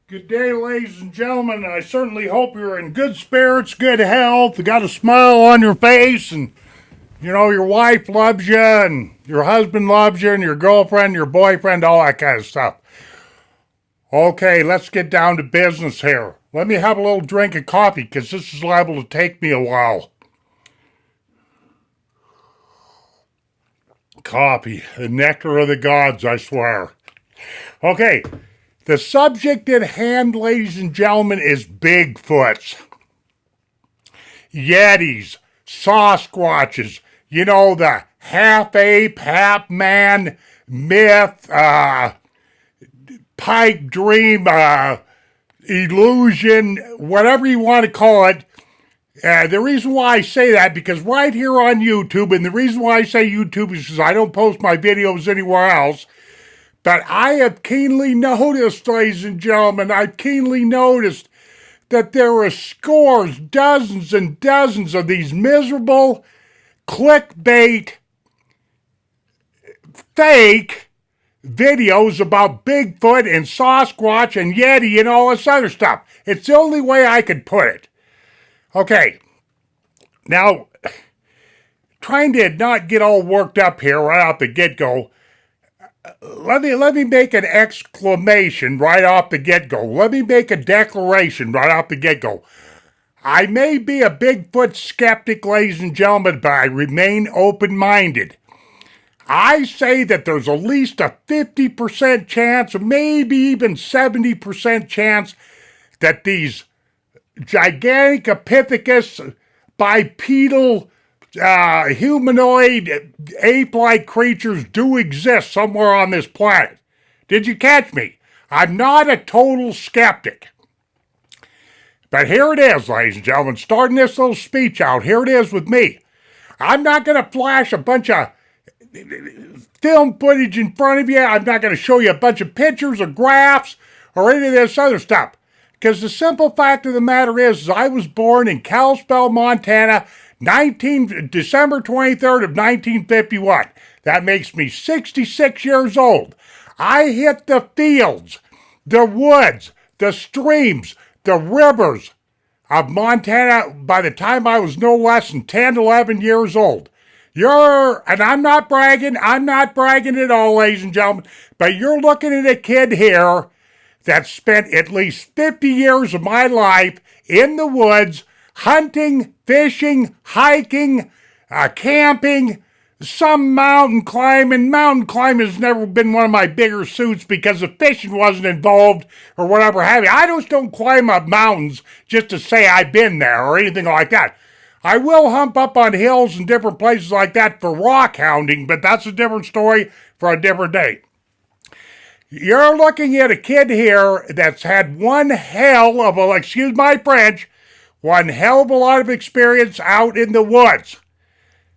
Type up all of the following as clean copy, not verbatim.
Good day, ladies and gentlemen. I certainly hope you're in good spirits, good health, you got a smile on your face, and your wife loves you, and your husband loves you, and your girlfriend, your boyfriend, all that kind of stuff. Okay, let's get down to business here. Let me have a little drink of coffee because this is liable to take me a while. Coffee, the nectar of the gods, I swear. Okay, the subject at hand, ladies and gentlemen, is Bigfoots. Yetis, Sasquatches, the half ape, half man myth, pipe dream, illusion, whatever you want to call it. The reason why I say that, because right here on YouTube, and the reason why I say YouTube is because I don't post my videos anywhere else, but I have keenly noticed, ladies and gentlemen, I've keenly noticed that there are scores, dozens and dozens of these miserable clickbait fake videos about Bigfoot and Sasquatch and Yeti and all this other stuff. It's the only way I could put it. Okay, now, trying to not get all worked up here right off the get-go, let me make an exclamation right off the get-go. Let me make a declaration right off the get-go. I may be a Bigfoot skeptic, ladies and gentlemen, but I remain open-minded. I say that there's at least a 50% chance, maybe even 70% chance, that these Gigantopithecus bipedal humanoid ape-like creatures do exist somewhere on this planet. Did you catch me? I'm not a total skeptic. But here it is, ladies and gentlemen, starting this little speech out. Here it is with me. I'm not going to flash a bunch of film footage in front of you. I'm not going to show you a bunch of pictures or graphs or any of this other stuff. Because the simple fact of the matter is I was born in Kalispell, Montana, December 23rd of 1951. That makes me 66 years old. I hit the fields, the woods, the streams, the rivers of Montana by the time I was no less than 10, 11 years old. And I'm not bragging at all, ladies and gentlemen, but you're looking at a kid here that spent at least 50 years of my life in the woods, hunting, fishing, hiking, camping, some mountain climbing. Mountain climbing has never been one of my bigger suits because the fishing wasn't involved or whatever have you. I just don't climb up mountains just to say I've been there or anything like that. I will hump up on hills and different places like that for rock hounding, but that's a different story for a different day. You're looking at a kid here that's had one hell of a, excuse my French, one hell of a lot of experience out in the woods.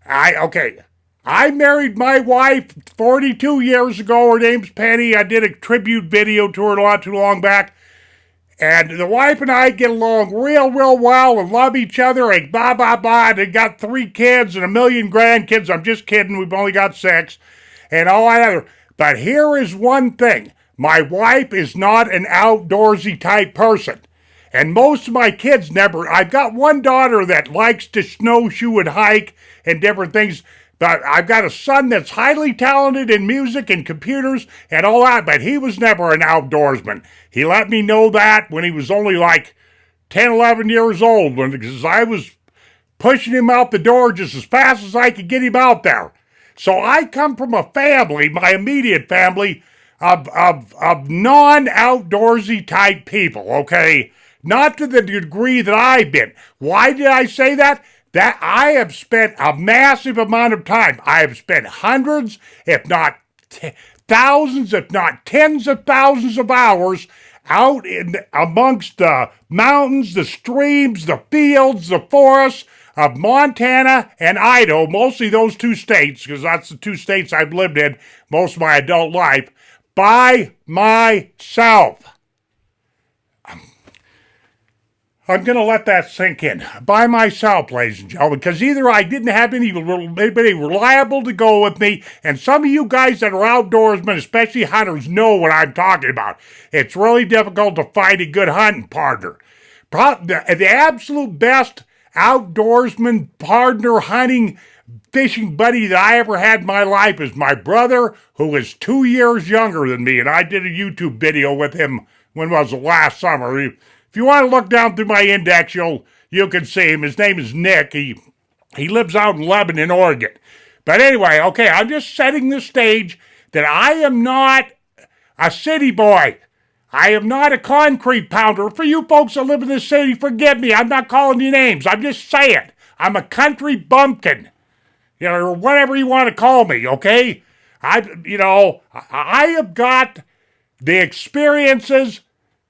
I married my wife 42 years ago. Her name's Penny. I did a tribute video to her not too long back. And the wife and I get along real well and love each other and blah, blah, blah. They got 3 kids and 1 million grandkids. I'm just kidding. We've only got 6 and all that other. But here is one thing. My wife is not an outdoorsy type person. And most of my kids never. I've got one daughter that likes to snowshoe and hike and different things. But I've got a son that's highly talented in music and computers and all that, but he was never an outdoorsman. He let me know that when he was only like 10, 11 years old, because I was pushing him out the door just as fast as I could get him out there. So I come from a family, my immediate family, of non-outdoorsy type people, okay? Not to the degree that I've been. Why did I say that? That I have spent a massive amount of time. I have spent hundreds, if not thousands, if not tens of thousands of hours out in amongst the mountains, the streams, the fields, the forests of Montana and Idaho, mostly those 2 states, because that's the 2 states I've lived in most of my adult life, by myself. I'm going to let that sink in by myself, ladies and gentlemen, because either I didn't have anybody reliable to go with me, and some of you guys that are outdoorsmen, especially hunters, know what I'm talking about. It's really difficult to find a good hunting partner. The absolute best outdoorsman, partner, hunting, fishing buddy that I ever had in my life is my brother, who is 2 years younger than me, and I did a YouTube video with him when was the last summer. If you want to look down through my index, you can see him. His name is Nick. He lives out in Lebanon, Oregon. But anyway, okay, I'm just setting the stage that I am not a city boy. I am not a concrete pounder. For you folks that live in the city, forgive me. I'm not calling you names. I'm just saying. I'm a country bumpkin. Or whatever you want to call me, okay? I have got the experiences,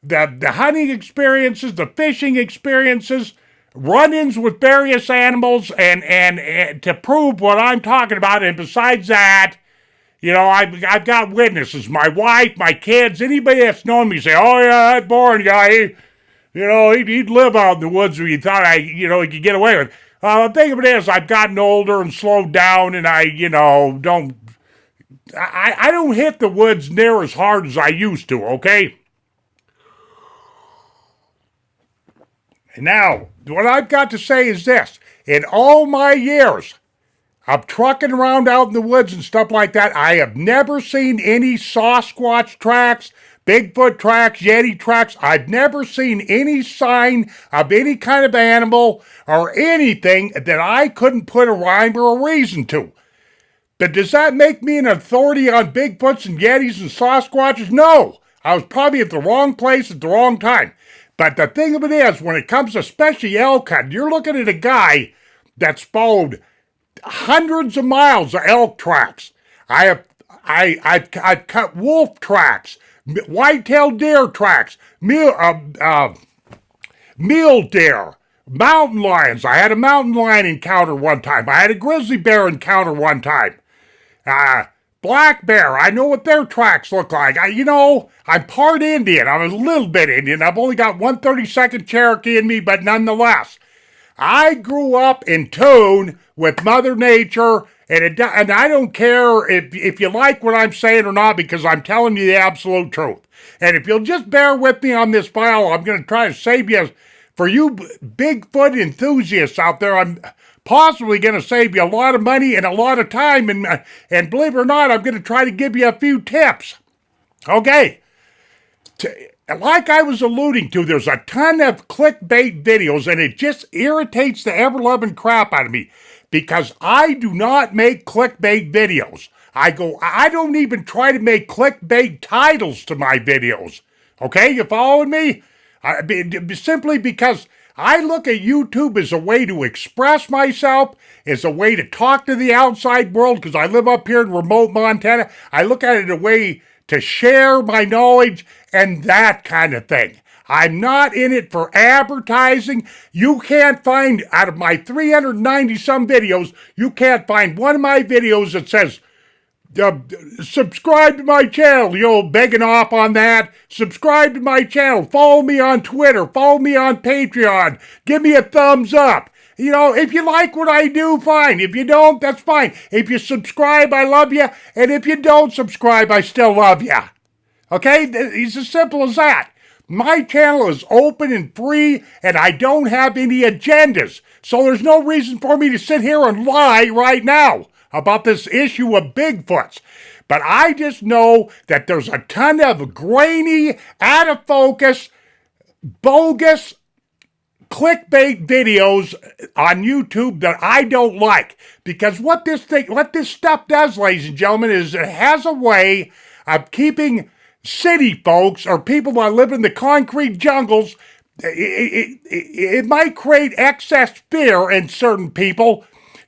the hunting experiences, the fishing experiences, run-ins with various animals, and to prove what I'm talking about. And besides that, I've got witnesses. My wife, my kids, anybody that's known me say, oh yeah, that boring guy, he'd live out in the woods where you thought he could get away with. The thing of it is, I've gotten older and slowed down, and I don't hit the woods near as hard as I used to, okay? And now, what I've got to say is this. In all my years of trucking around out in the woods and stuff like that, I have never seen any Sasquatch tracks, Bigfoot tracks, Yeti tracks. I've never seen any sign of any kind of animal or anything that I couldn't put a rhyme or a reason to. But does that make me an authority on Bigfoots and Yetis and Sasquatches? No. I was probably at the wrong place at the wrong time. But the thing of it is, when it comes to especially elk hunting, you're looking at a guy that's followed hundreds of miles of elk tracks. I've cut wolf tracks, white-tailed deer tracks, mule deer, mountain lions. I had a mountain lion encounter one time. I had a grizzly bear encounter one time. Black bear, I know what their tracks look like. I'm part Indian. I'm a little bit Indian. I've only got 132nd Cherokee in me, but nonetheless, I grew up in tune with Mother Nature, and I don't care if you like what I'm saying or not, because I'm telling you the absolute truth. And if you'll just bear with me on this file, I'm going to try to save you, for you Bigfoot enthusiasts out there, I'm possibly going to save you a lot of money and a lot of time, and believe it or not, I'm going to try to give you a few tips. Okay. Like I was alluding to, there's a ton of clickbait videos, and it just irritates the ever-loving crap out of me, because I do not make clickbait videos. I don't even try to make clickbait titles to my videos. Okay, you following me? Simply because I look at YouTube as a way to express myself, as a way to talk to the outside world, because I live up here in remote Montana. I look at it as a way to share my knowledge and that kind of thing. I'm not in it for advertising. You can't find, out of my 390-some videos, you can't find one of my videos that says, subscribe to my channel, begging off on that. Subscribe to my channel. Follow me on Twitter. Follow me on Patreon. Give me a thumbs up. If you like what I do, fine. If you don't, that's fine. If you subscribe, I love you. And if you don't subscribe, I still love you. Okay? It's as simple as that. My channel is open and free, and I don't have any agendas. So there's no reason for me to sit here and lie right now about this issue of Bigfoots. But I just know that there's a ton of grainy, out of focus, bogus clickbait videos on YouTube that I don't like. Because what this stuff does, ladies and gentlemen, is it has a way of keeping city folks or people that live in the concrete jungles, it might create excess fear in certain people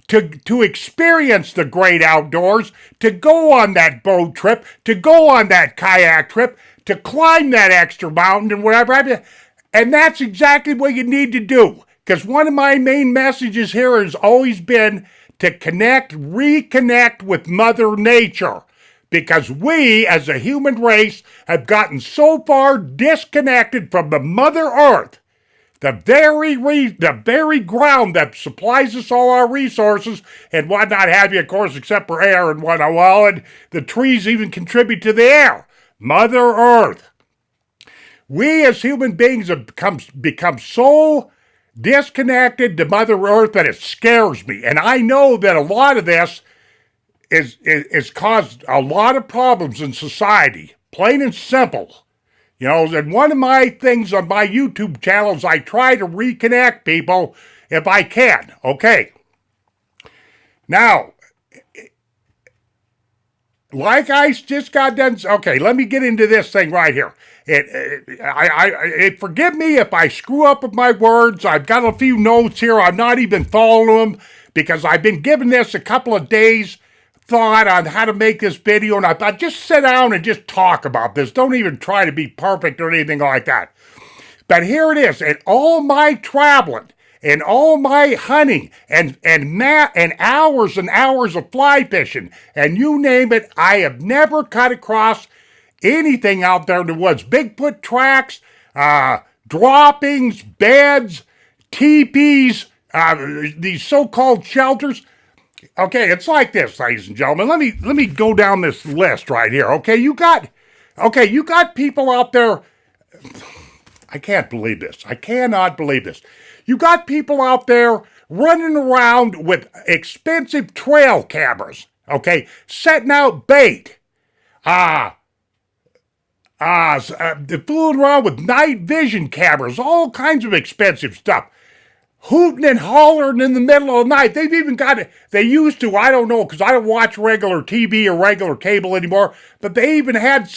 to experience the great outdoors, to go on that boat trip, to go on that kayak trip, to climb that extra mountain and whatever. And that's exactly what you need to do. Because one of my main messages here has always been to reconnect with Mother Nature. Because we, as a human race, have gotten so far disconnected from the Mother Earth the very ground that supplies us all our resources and whatnot have you, of course, except for air and whatnot. Well, and the trees even contribute to the air. Mother Earth. We as human beings have become so disconnected to Mother Earth that it scares me. And I know that a lot of this is caused a lot of problems in society, plain and simple. You know, and one of my things on my YouTube channel is I try to reconnect people if I can, okay? Now, like I just got done, okay, let me get into this thing right here. Forgive me if I screw up with my words. I've got a few notes here. I'm not even following them because I've been given this a couple of days thought on how to make this video, and I thought just sit down and just talk about this. Don't even try to be perfect or anything like that. But here it is. In all my traveling and all my hunting and hours and hours of fly fishing and you name it, I have never cut across anything out there in the woods. Bigfoot tracks, droppings, beds, teepees, these so-called shelters. Okay, it's like this, ladies and gentlemen. Let me go down this list right here. Okay, you got people out there. I can't believe this. I cannot believe this. You got people out there running around with expensive trail cameras. Okay, setting out bait. Fooling around with night vision cameras, all kinds of expensive stuff. Hooting and hollering in the middle of the night. They've even got it. They used to, I don't know, because I don't watch regular TV or regular cable anymore, but they even had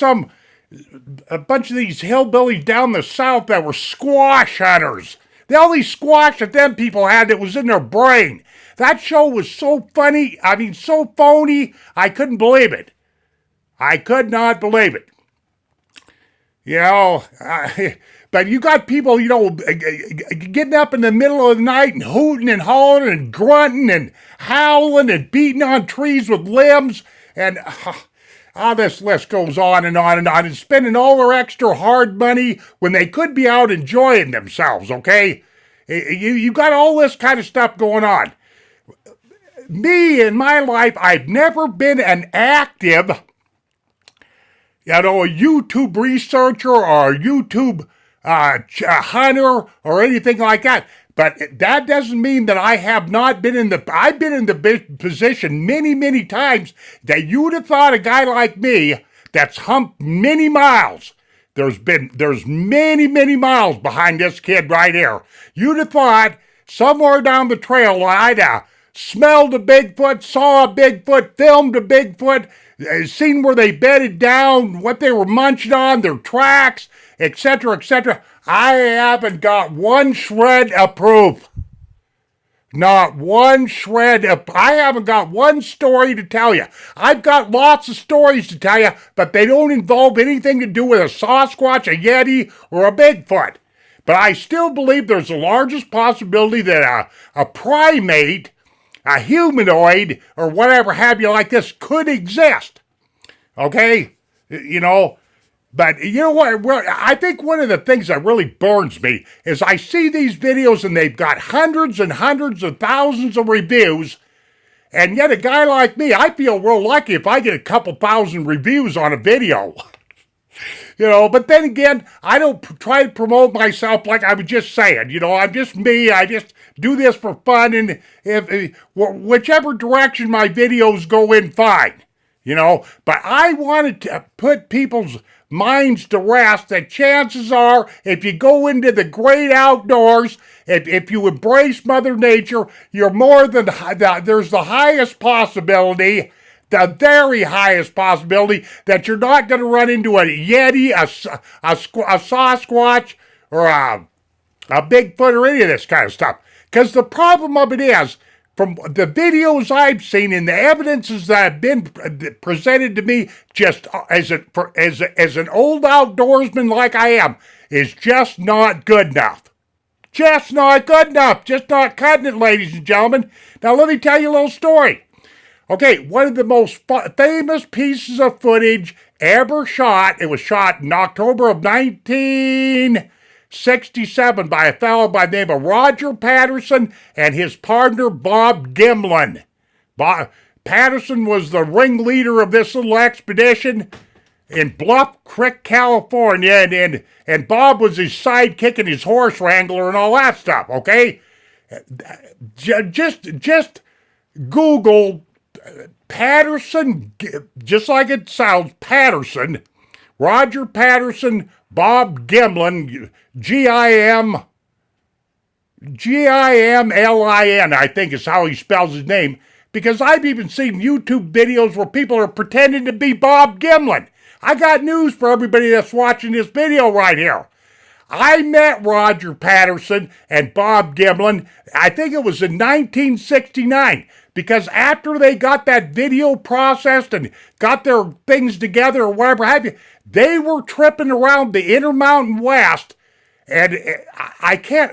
a bunch of these hillbillies down the south that were squash hunters. All these squash that them people had that was in their brain. That show was so funny, so phony, I couldn't believe it. I could not believe it. You know, but you got people, you know, getting up in the middle of the night and hooting and hollering and grunting and howling and beating on trees with limbs. And this list goes on and on and on, and spending all their extra hard money when they could be out enjoying themselves, okay? You got all this kind of stuff going on. Me, in my life, I've never been an active, a YouTube researcher or a YouTube hunter or anything like that. But that doesn't mean that I have not been I've been in the position many, many times that you would have thought a guy like me that's humped many miles. There's many, many miles behind this kid right here. You'd have thought somewhere down the trail I'd smelled a Bigfoot, saw a Bigfoot, filmed a Bigfoot, seen where they bedded down, what they were munching on, their tracks, etc., etc. I haven't got one shred of proof. Not one shred of... I haven't got one story to tell you. I've got lots of stories to tell you, but they don't involve anything to do with a Sasquatch, a Yeti, or a Bigfoot. But I still believe there's the largest possibility that a primate, a humanoid, or whatever have you like this could exist. Okay? You know... But you know what? I think one of the things that really burns me is I see these videos and they've got hundreds and hundreds of thousands of reviews, and yet a guy like me, I feel real lucky if I get a couple thousand reviews on a video. You know, but then again, I don't try to promote myself like I was just saying. You know, I'm just me. I just do this for fun, and whichever direction my videos go in, fine. You know, but I wanted to put people's minds to rest that chances are, if you go into the great outdoors, if you embrace Mother Nature, you're more than, there's the highest possibility, the very highest possibility, that you're not going to run into a Yeti, a Sasquatch, or a Bigfoot, or any of this kind of stuff. Because the problem of it is, from the videos I've seen and the evidences that have been presented to me, just as an old outdoorsman like I am, is just not good enough. Just not good enough. Just not cutting it, ladies and gentlemen. Now let me tell you a little story. Okay, one of the most famous pieces of footage ever shot, it was shot in October of 19 1967 by a fellow by the name of Roger Patterson and his partner Bob Gimlin. Patterson was the ringleader of this little expedition in Bluff Creek, California, and Bob was his sidekick and his horse wrangler and all that stuff, okay? Just Google Patterson, just like it sounds, Patterson, Roger Patterson, Bob Gimlin, Gimlin, I think is how he spells his name, because I've even seen YouTube videos where people are pretending to be Bob Gimlin. I got news for everybody that's watching this video right here. I met Roger Patterson and Bob Gimlin, I think it was in 1969, because after they got that video processed and got their things together or whatever have you, they were tripping around the Intermountain West, and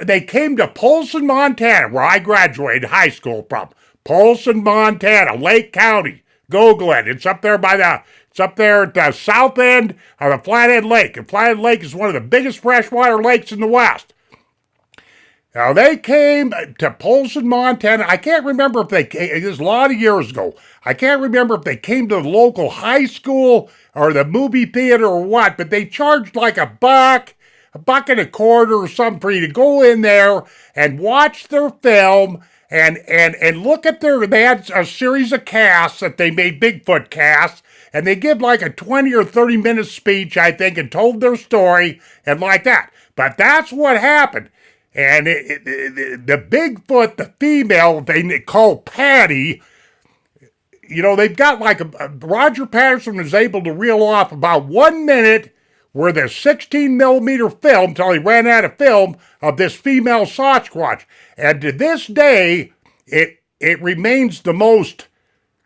they came to Polson, Montana, where I graduated high school from. Polson, Montana, Lake County. Google it. It's up there at the south end of the Flathead Lake. And Flathead Lake is one of the biggest freshwater lakes in the West. Now, they came to Polson, Montana. I can't remember if they came, it was a lot of years ago. I can't remember if they came to the local high school or the movie theater or what, but they charged like $1, $1.25 or something for you to go in there and watch their film and look at they had a series of casts that they made, Bigfoot casts, and they give like a 20 or 30 minute speech, I think, and told their story and like that. But that's what happened. And the Bigfoot, the female, they call Patty, they've got like Roger Patterson was able to reel off about 1 minute where the 16 millimeter film, till he ran out of film, of this female Sasquatch. And to this day, it remains the most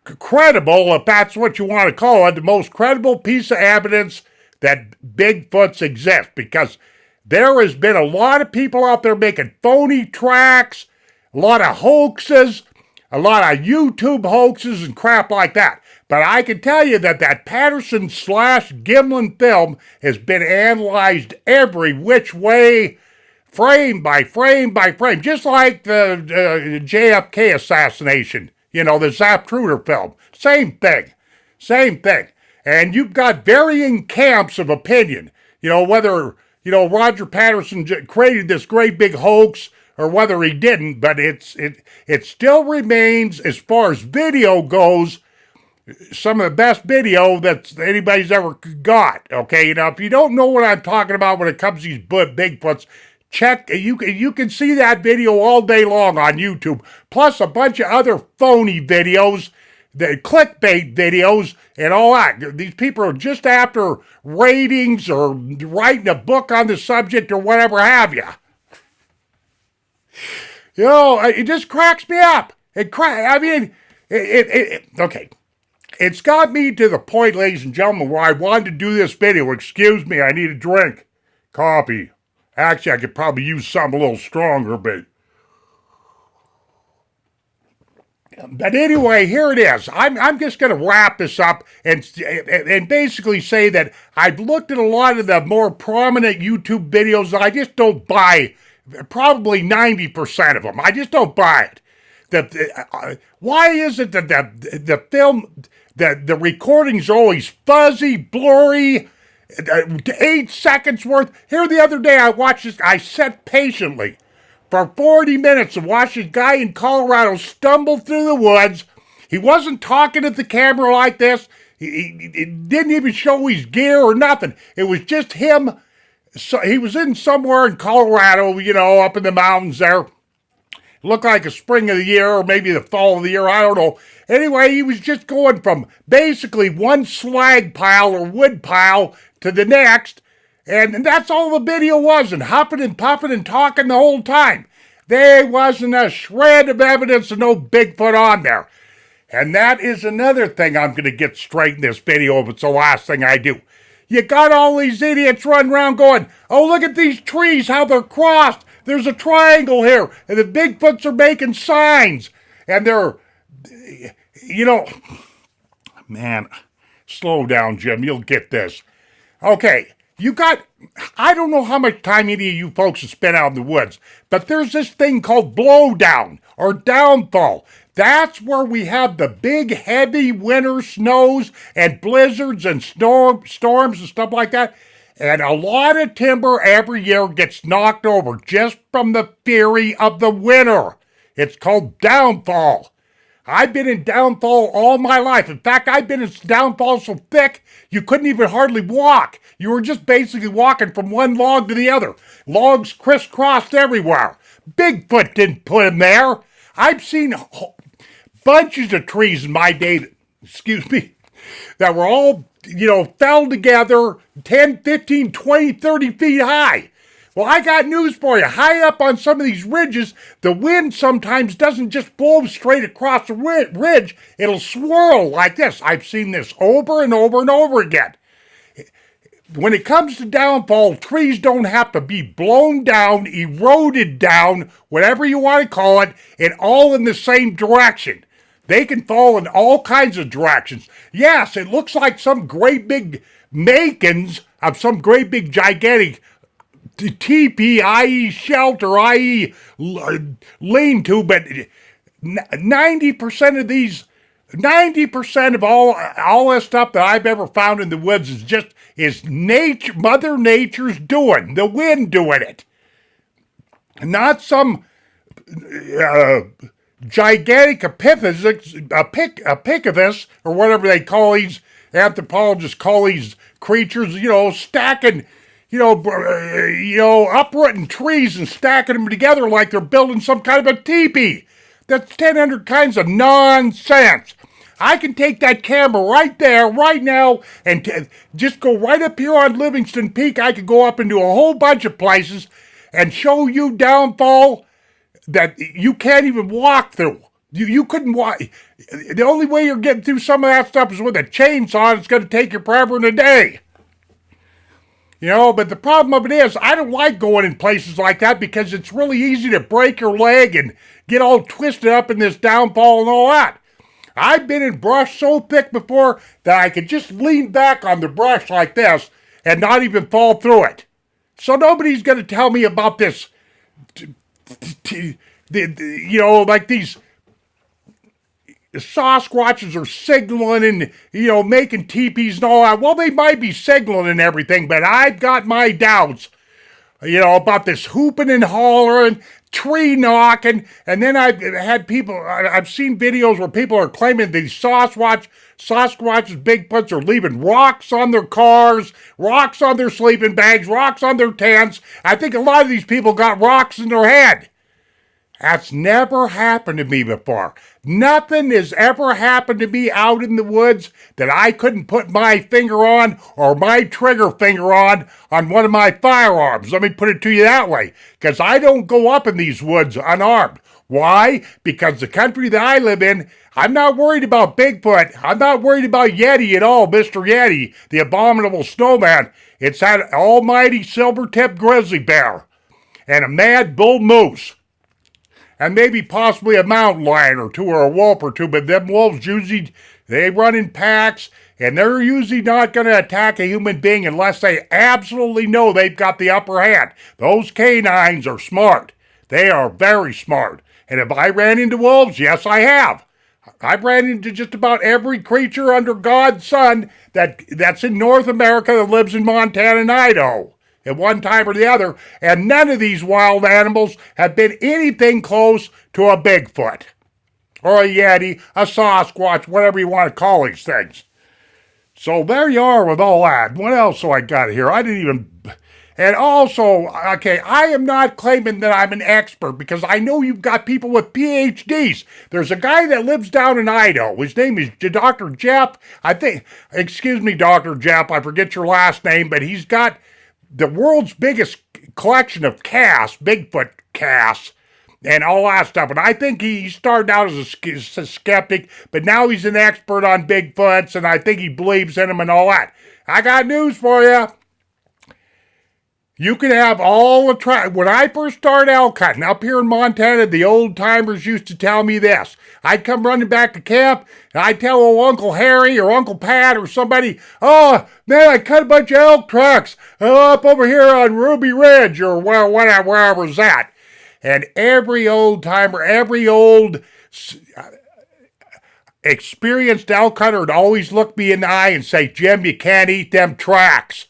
credible, if that's what you want to call it, the most credible piece of evidence that Bigfoots exist, because there has been a lot of people out there making phony tracks, a lot of hoaxes, a lot of YouTube hoaxes and crap like that. But I can tell you that Patterson/Gimlin film has been analyzed every which way, frame by frame by frame, just like the JFK assassination, the Zapruder film. Same thing. And you've got varying camps of opinion, whether, Roger Patterson created this great big hoax or whether he didn't, but it still remains, as far as video goes, some of the best video that anybody's ever got, okay? If you don't know what I'm talking about when it comes to these Bigfoots, check, you can see that video all day long on YouTube, plus a bunch of other phony videos, the clickbait videos, and all that. These people are just after ratings or writing a book on the subject or whatever have you. It just cracks me up. Okay. It's got me to the point, ladies and gentlemen, where I wanted to do this video. Excuse me, I need a drink. Coffee. Actually, I could probably use something a little stronger, but anyway, here it is. I'm just going to wrap this up and basically say that I've looked at a lot of the more prominent YouTube videos and I just don't buy probably 90% of them. I just don't buy it. Why is it that the film, the recordings are always fuzzy, blurry, 8 seconds worth? Here the other day I watched this, I sat patiently for 40 minutes and watched a guy in Colorado stumble through the woods. He wasn't talking at the camera like this. He didn't even show his gear or nothing. It was just him. So he was in somewhere in Colorado, up in the mountains there. Looked like a spring of the year or maybe the fall of the year, I don't know. Anyway, he was just going from basically one slag pile or wood pile to the next, and that's all the video was, and huffing and puffing and talking the whole time. There wasn't a shred of evidence of no Bigfoot on there. And that is another thing I'm going to get straight in this video if it's the last thing I do. You got all these idiots running around going, oh, look at these trees, how they're crossed. There's a triangle here, and the Bigfoots are making signs. And they're, man, slow down, Jim, you'll get this. Okay, I don't know how much time any of you folks have spent out in the woods, but there's this thing called blowdown or downfall. That's where we have the big, heavy winter snows and blizzards and storms and stuff like that. And a lot of timber every year gets knocked over just from the fury of the winter. It's called downfall. I've been in downfall all my life. In fact, I've been in downfall so thick you couldn't even hardly walk. You were just basically walking from one log to the other. Logs crisscrossed everywhere. Bigfoot didn't put them there. I've seen bunches of trees in my day, that were all, fell together 10, 15, 20, 30 feet high. Well, I got news for you. High up on some of these ridges, the wind sometimes doesn't just blow straight across the ridge. It'll swirl like this. I've seen this over and over and over again. When it comes to downfall, trees don't have to be blown down, eroded down, whatever you want to call it, and all in the same direction. They can fall in all kinds of directions. Yes, it looks like some great big makings of some great big gigantic teepee, i.e. shelter, i.e. lean-to, but 90% of these, 90% of all this stuff that I've ever found in the woods is nature, Mother Nature's doing, the wind doing it. Not some gigantic epicavus, or whatever they call these, anthropologists call these creatures, stacking, uprooting trees and stacking them together like they're building some kind of a teepee. That's 1,000 kinds of nonsense. I can take that camera right there, right now, and just go right up here on Livingston Peak. I could go up into a whole bunch of places and show you downfall that you can't even walk through. You couldn't walk. The only way you're getting through some of that stuff is with a chainsaw, and it's going to take you forever and a day. But the problem of it is, I don't like going in places like that because it's really easy to break your leg and get all twisted up in this downfall and all that. I've been in brush so thick before that I could just lean back on the brush like this and not even fall through it. So nobody's going to tell me about this, like these Sasquatches are signaling and, making teepees and all that. Well, they might be signaling and everything, but I've got my doubts, about this hooping and hollering, tree knocking, and then I've seen videos where people are claiming these Sasquatches, Bigfoots are leaving rocks on their cars, rocks on their sleeping bags, rocks on their tents. I think a lot of these people got rocks in their head. That's never happened to me before. Nothing has ever happened to me out in the woods that I couldn't put my finger on or my trigger finger on one of my firearms. Let me put it to you that way. Because I don't go up in these woods unarmed. Why? Because the country that I live in, I'm not worried about Bigfoot. I'm not worried about Yeti at all, Mr. Yeti, the abominable snowman. It's that almighty silver-tipped grizzly bear and a mad bull moose. And maybe possibly a mountain lion or two or a wolf or two, but them wolves usually, they run in packs, and they're usually not going to attack a human being unless they absolutely know they've got the upper hand. Those canines are smart. They are very smart. And have I ran into wolves? Yes, I have. I've ran into just about every creature under God's sun that's in North America that lives in Montana and Idaho at one time or the other, and none of these wild animals have been anything close to a Bigfoot, or a Yeti, a Sasquatch, whatever you want to call these things. So there you are with all that. What else do I got here? And also, okay, I am not claiming that I'm an expert because I know you've got people with PhDs. There's a guy that lives down in Idaho. His name is Dr. Jeff. Excuse me, Dr. Jeff, I forget your last name, but he's got the world's biggest collection of casts, Bigfoot casts, and all that stuff. And I think he started out as a skeptic, but now he's an expert on Bigfoots, and I think he believes in them and all that. I got news for you. You can have all the when I first started elk hunting up here in Montana, the old timers used to tell me this. I'd come running back to camp, and I'd tell old Uncle Harry or Uncle Pat or somebody, "Oh, man, I cut a bunch of elk tracks up over here on Ruby Ridge," or wherever's that. And every old timer, every old experienced elk hunter would always look me in the eye and say, "Jim, you can't eat them tracks."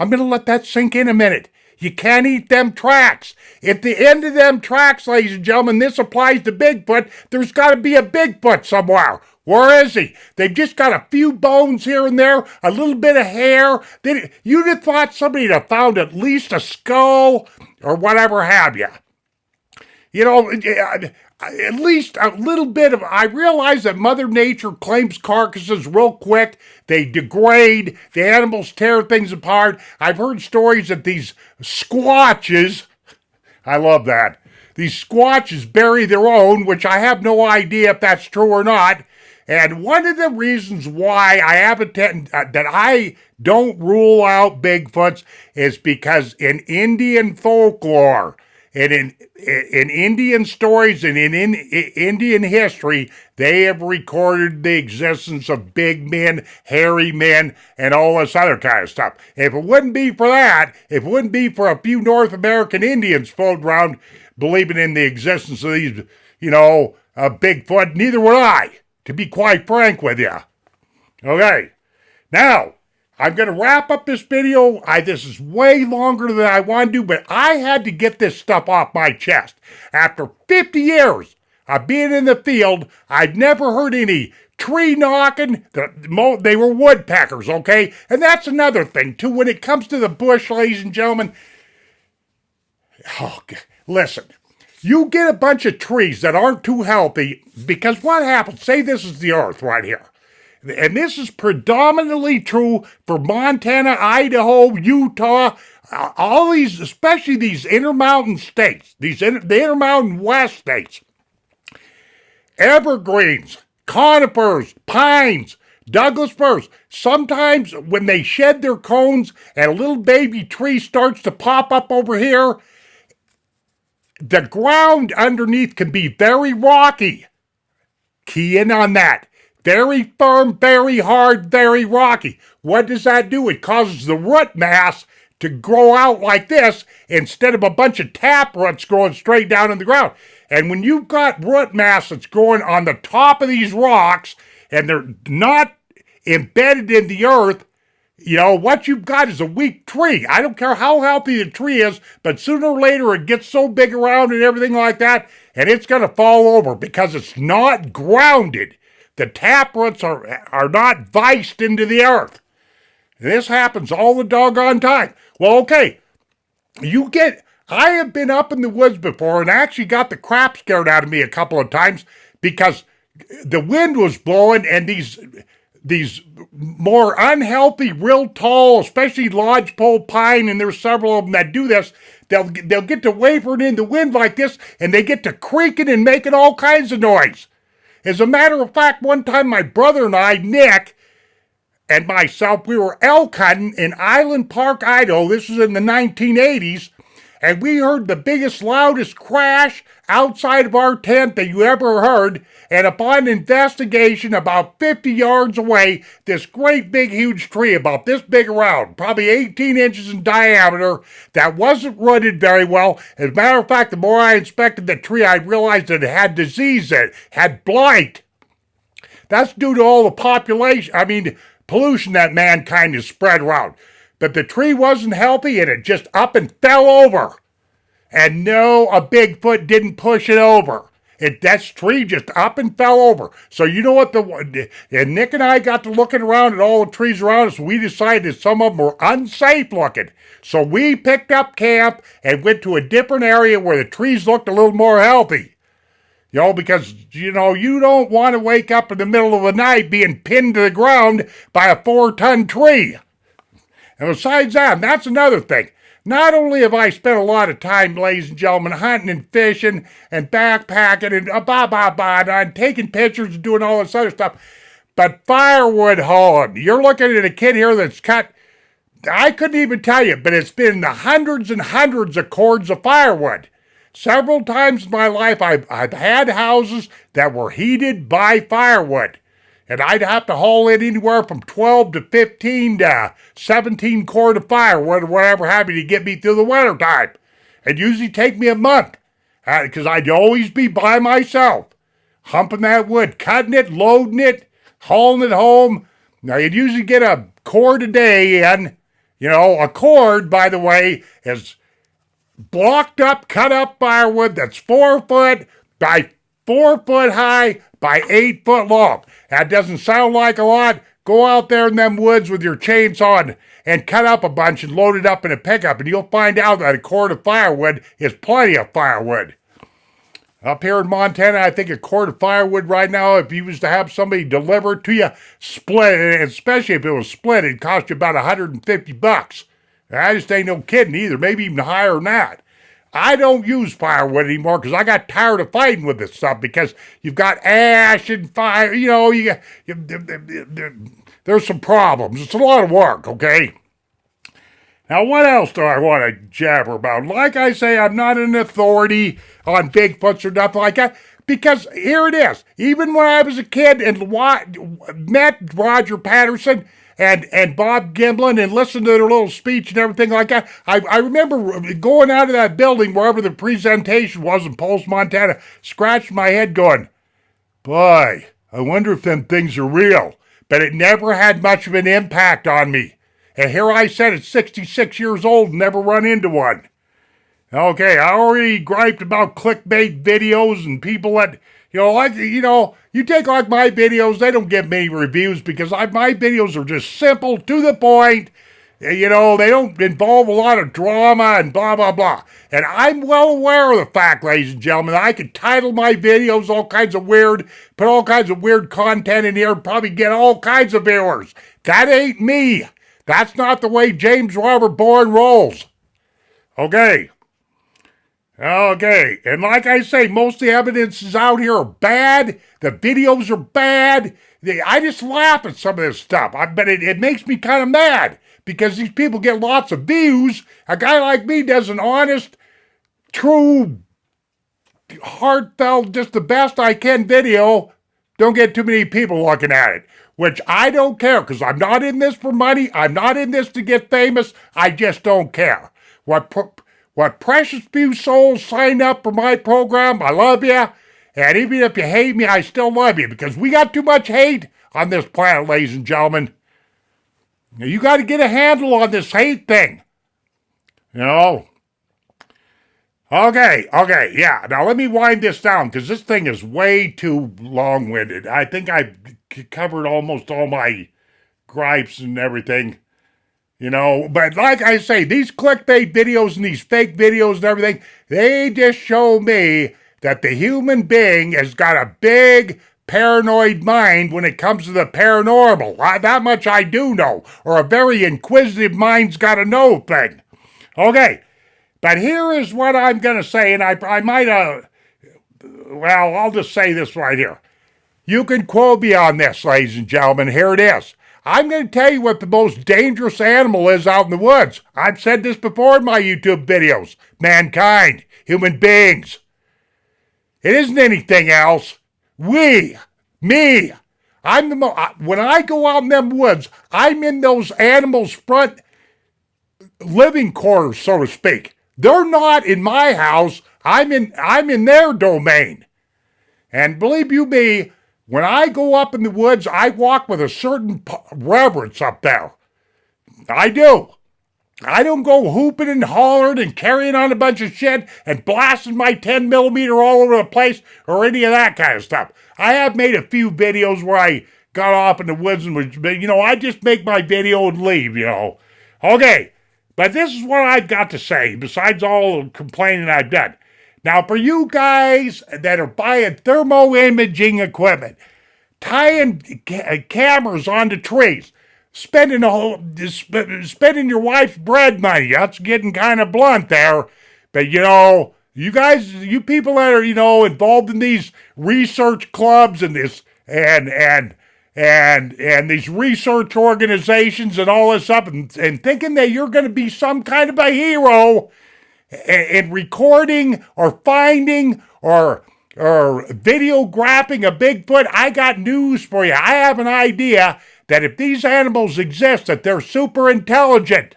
I'm going to let that sink in a minute. You can't eat them tracks. At the end of them tracks, ladies and gentlemen, this applies to Bigfoot, there's got to be a Bigfoot somewhere. Where is he? They've just got a few bones here and there, a little bit of hair. You'd have thought somebody'd have found at least a skull or whatever have you. You know, at least a little bit of, I realize that Mother Nature claims carcasses real quick. They degrade, the animals tear things apart. I've heard stories that these squatches, I love that, these squatches bury their own, which I have no idea if that's true or not. And one of the reasons why I have that I don't rule out Bigfoots is because in Indian folklore, and in Indian stories and in Indian history, they have recorded the existence of big men, hairy men, and all this other kind of stuff. If it wouldn't be for that, if it wouldn't be for a few North American Indians floating around believing in the existence of these, Bigfoot, neither would I, to be quite frank with you. Okay, now, I'm going to wrap up this video. This is way longer than I want to, but I had to get this stuff off my chest. After 50 years of being in the field, I've never heard any tree knocking. They were woodpeckers, okay? And that's another thing, too. When it comes to the bush, ladies and gentlemen, listen. You get a bunch of trees that aren't too healthy, because what happens? Say this is the earth right here. And this is predominantly true for Montana, Idaho, Utah, all these, especially these intermountain states, the intermountain west states. Evergreens, conifers, pines, Douglas firs. Sometimes when they shed their cones and a little baby tree starts to pop up over here, the ground underneath can be very rocky. Key in on that. Very firm, very hard, very rocky. What does that do? It causes the root mass to grow out like this instead of a bunch of tap roots growing straight down in the ground. And when you've got root mass that's growing on the top of these rocks and they're not embedded in the earth, what you've got is a weak tree. I don't care how healthy the tree is, but sooner or later it gets so big around and everything like that, and it's going to fall over because it's not grounded. The taproots are not viced into the earth. This happens all the doggone time. Well, okay, I have been up in the woods before and actually got the crap scared out of me a couple of times because the wind was blowing and these more unhealthy, real tall, especially lodgepole pine, and there's several of them that do this, they'll get to wavering in the wind like this, and they get to creaking and making all kinds of noise. As a matter of fact, one time my brother and I, Nick, and myself, we were elk hunting in Island Park, Idaho. This was in the 1980s. And we heard the biggest, loudest crash outside of our tent that you ever heard. And upon investigation, about 50 yards away, this great big huge tree about this big around, probably 18 inches in diameter, that wasn't rooted very well. As a matter of fact, the more I inspected the tree, I realized that it had disease in it, had blight. That's due to all the pollution that mankind has spread around. But the tree wasn't healthy and it just up and fell over. And no, a Bigfoot didn't push it over. That tree just up and fell over. So you know what, and Nick and I got to looking around at all the trees around us. We decided that some of them were unsafe looking. So we picked up camp and went to a different area where the trees looked a little more healthy. Because, you don't want to wake up in the middle of the night being pinned to the ground by a 4-ton tree. And besides that, that's another thing. Not only have I spent a lot of time, ladies and gentlemen, hunting and fishing and backpacking and and taking pictures and doing all this other stuff, but firewood hauling. You're looking at a kid here that's cut I couldn't even tell you, but it's been the hundreds and hundreds of cords of firewood. Several times in my life, I've had houses that were heated by firewood. And I'd have to haul in anywhere from 12 to 15 to 17 cord of firewood or whatever have you to get me through the winter time. It'd usually take me a month because I'd always be by myself, humping that wood, cutting it, loading it, hauling it home. Now, you'd usually get a cord a day in. A cord, by the way, is blocked up, cut up firewood that's 4 foot by 4 foot high by 8 foot long. That doesn't sound like a lot. Go out there in them woods with your chainsaw and cut up a bunch and load it up in a pickup, and you'll find out that a cord of firewood is plenty of firewood. Up here in Montana, I think a cord of firewood right now, if you was to have somebody deliver it to you, split it, especially if it was split, it'd cost you about $150. I just ain't no kidding either, maybe even higher than that. I don't use firewood anymore because I got tired of fighting with this stuff because you've got ash and fire, there's some problems. It's a lot of work, okay? Now, what else do I want to jabber about? Like I say, I'm not an authority on Bigfoots or nothing like that, because here it is. Even when I was a kid and met Roger Patterson and Bob Gimlin and listened to their little speech and everything like that, I remember going out of that building, wherever the presentation was in Pulse, Montana, scratching my head going, boy, I wonder if them things are real. But it never had much of an impact on me. And here I said at 66 years old, never run into one. Okay, I already griped about clickbait videos and people that, you take like my videos, they don't get many reviews because my videos are just simple, to the point. They don't involve a lot of drama and blah, blah, blah. And I'm well aware of the fact, ladies and gentlemen, I could title my videos all kinds of weird, put all kinds of weird content in here and probably get all kinds of viewers. That ain't me. That's not the way James Robert Bourne rolls. Okay, and like I say, most of the evidences out here are bad. The videos are bad. I just laugh at some of this stuff. But it makes me kind of mad because these people get lots of views. A guy like me does an honest, true, heartfelt, just the best I can video. Don't get too many people looking at it. Which I don't care, because I'm not in this for money. I'm not in this to get famous. I just don't care. What precious few souls sign up for my program, I love you. And even if you hate me, I still love you, because we got too much hate on this planet, ladies and gentlemen. Now, you got to get a handle on this hate thing. Okay, yeah. Now let me wind this down, because this thing is way too long-winded. I think I've covered almost all my gripes and everything, But like I say, these clickbait videos and these fake videos and everything, they just show me that the human being has got a big paranoid mind when it comes to the paranormal. That much I do know, or a very inquisitive mind's got to know thing. Okay. But here is what I'm going to say, and I might, I'll just say this right here. You can quote me on this, ladies and gentlemen. Here it is. I'm going to tell you what the most dangerous animal is out in the woods. I've said this before in my YouTube videos. Mankind, human beings. It isn't anything else. Me. When I go out in them woods, I'm in those animals' front living quarters, so to speak. They're not in my house. I'm in their domain. And believe you me, when I go up in the woods, I walk with a certain reverence up there. I do. I don't go hooping and hollering and carrying on a bunch of shit and blasting my 10 millimeter all over the place or any of that kind of stuff. I have made a few videos where I got off in the woods and I just make my video and leave, Okay. But this is what I've got to say, besides all the complaining I've done. Now, for you guys that are buying thermo imaging equipment, tying cameras onto trees, spending your wife's bread money, that's getting kind of blunt there. But, you guys, you people that are, involved in these research clubs and this, and and these research organizations and all this stuff, and thinking that you're going to be some kind of a hero in recording or finding or videographing a Bigfoot. I got news for you. I have an idea that if these animals exist, that they're super intelligent.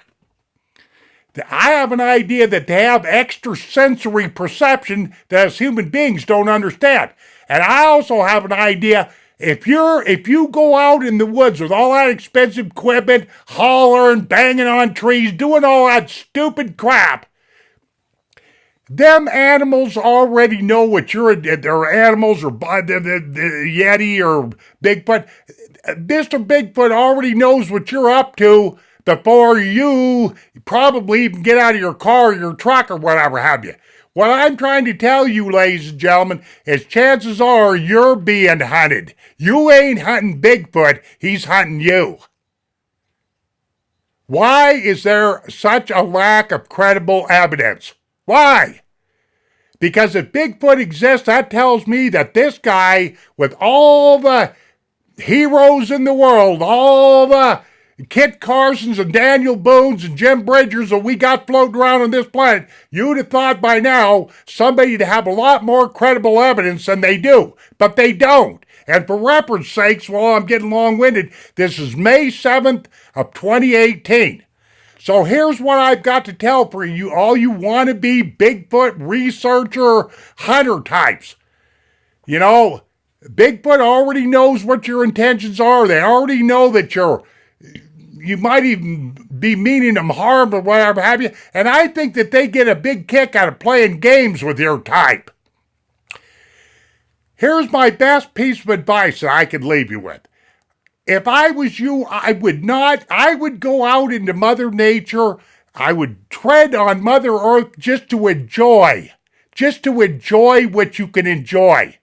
I have an idea that they have extrasensory perception that us human beings don't understand. And I also have an idea, if you go out in the woods with all that expensive equipment, hollering, banging on trees, doing all that stupid crap, them animals already know what they're animals, or the Yeti or Bigfoot. Mr. Bigfoot already knows what you're up to before you probably even get out of your car or your truck or whatever have you. What I'm trying to tell you, ladies and gentlemen, is chances are you're being hunted. You ain't hunting Bigfoot, he's hunting you. Why is there such a lack of credible evidence? Why? Because if Bigfoot exists, that tells me that this guy, with all the heroes in the world, all the Kit Carsons and Daniel Boones and Jim Bridgers that we got floating around on this planet, you'd have thought by now somebody to have a lot more credible evidence than they do. But they don't. And for reference sakes, while I'm getting long-winded, this is May 7th of 2018. So here's what I've got to tell for you, all you wannabe Bigfoot researcher hunter types. You know, Bigfoot already knows what your intentions are. They already know that you might even be meaning them harm or whatever have you. And I think that they get a big kick out of playing games with your type. Here's my best piece of advice that I could leave you with. If I was you, I would go out into Mother Nature. I would tread on Mother Earth just to enjoy what you can enjoy.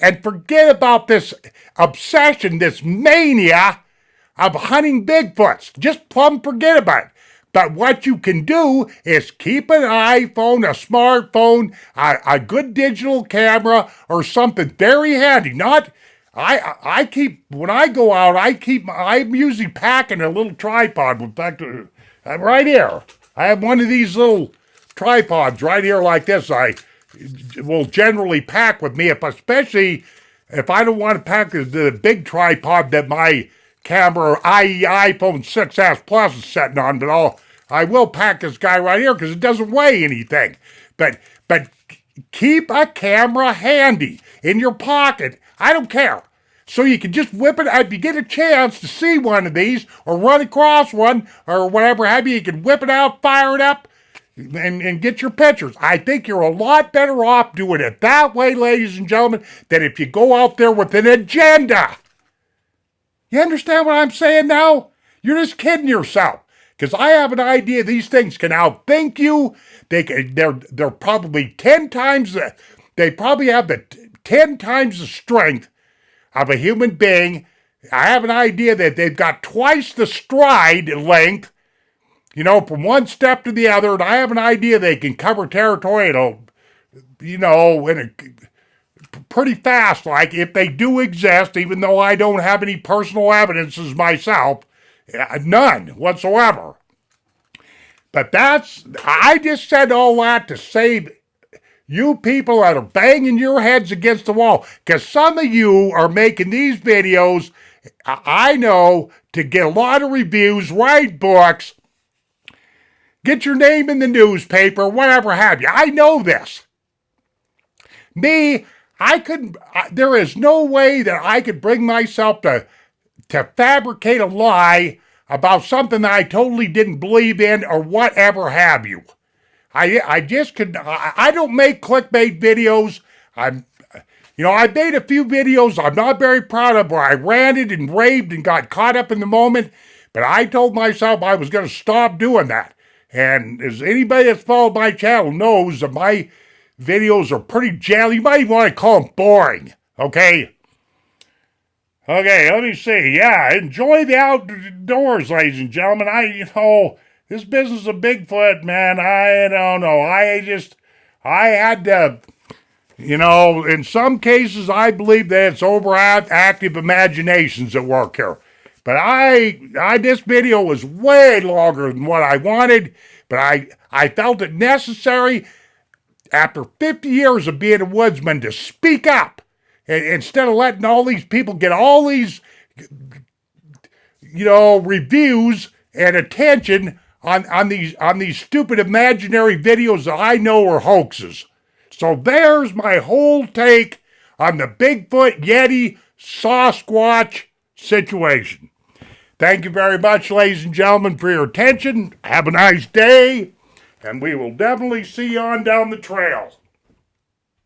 And forget about this obsession, this mania of hunting Bigfoots. Just plumb forget about it. But what you can do is keep an iPhone, a smartphone, a good digital camera, or something very handy. I keep, when I go out, I'm usually packing a little tripod. In fact, I'm right here. I have one of these little tripods right here like this. I will generally pack with me, especially if I don't want to pack the big tripod that my camera, i.e. iPhone 6S Plus is sitting on, but I will pack this guy right here because it doesn't weigh anything. But keep a camera handy in your pocket. I don't care. So you can just whip it. If you get a chance to see one of these or run across one or whatever have you, you can whip it out, fire it up, and get your pictures. I think you're a lot better off doing it that way, ladies and gentlemen, than if you go out there with an agenda. You understand what I'm saying now? You're just kidding yourself. Because I have an idea these things can outthink you. They're probably 10 times they probably have 10 times the strength of a human being. I have an idea that they've got twice the stride length, from one step to the other. And I have an idea they can cover territory pretty fast, like if they do exist, even though I don't have any personal evidences myself. None whatsoever. But I just said all that to save you people that are banging your heads against the wall. Because some of you are making these videos, I know, to get a lot of reviews, write books, get your name in the newspaper, whatever have you. I know this. Me, there is no way that I could bring myself to fabricate a lie about something that I totally didn't believe in or whatever have you. I just could. I don't make clickbait videos. I made a few videos I'm not very proud of where I ranted and raved and got caught up in the moment, but I told myself I was going to stop doing that. And as anybody that's followed my channel knows that my videos are pretty jelly. You might even want to call them boring, okay? Okay, let me see. Yeah, enjoy the outdoors, ladies and gentlemen. This business of Bigfoot, man, I don't know. I had to, You know, in some cases, I believe that it's overactive imaginations at work here. But this video was way longer than what I wanted, but I felt it necessary after 50 years of being a woodsman to speak up instead of letting all these people get all these, reviews and attention on these stupid imaginary videos that I know are hoaxes. So there's my whole take on the Bigfoot Yeti Sasquatch situation. Thank you very much, ladies and gentlemen, for your attention. Have a nice day, and we will definitely see you on down the trail.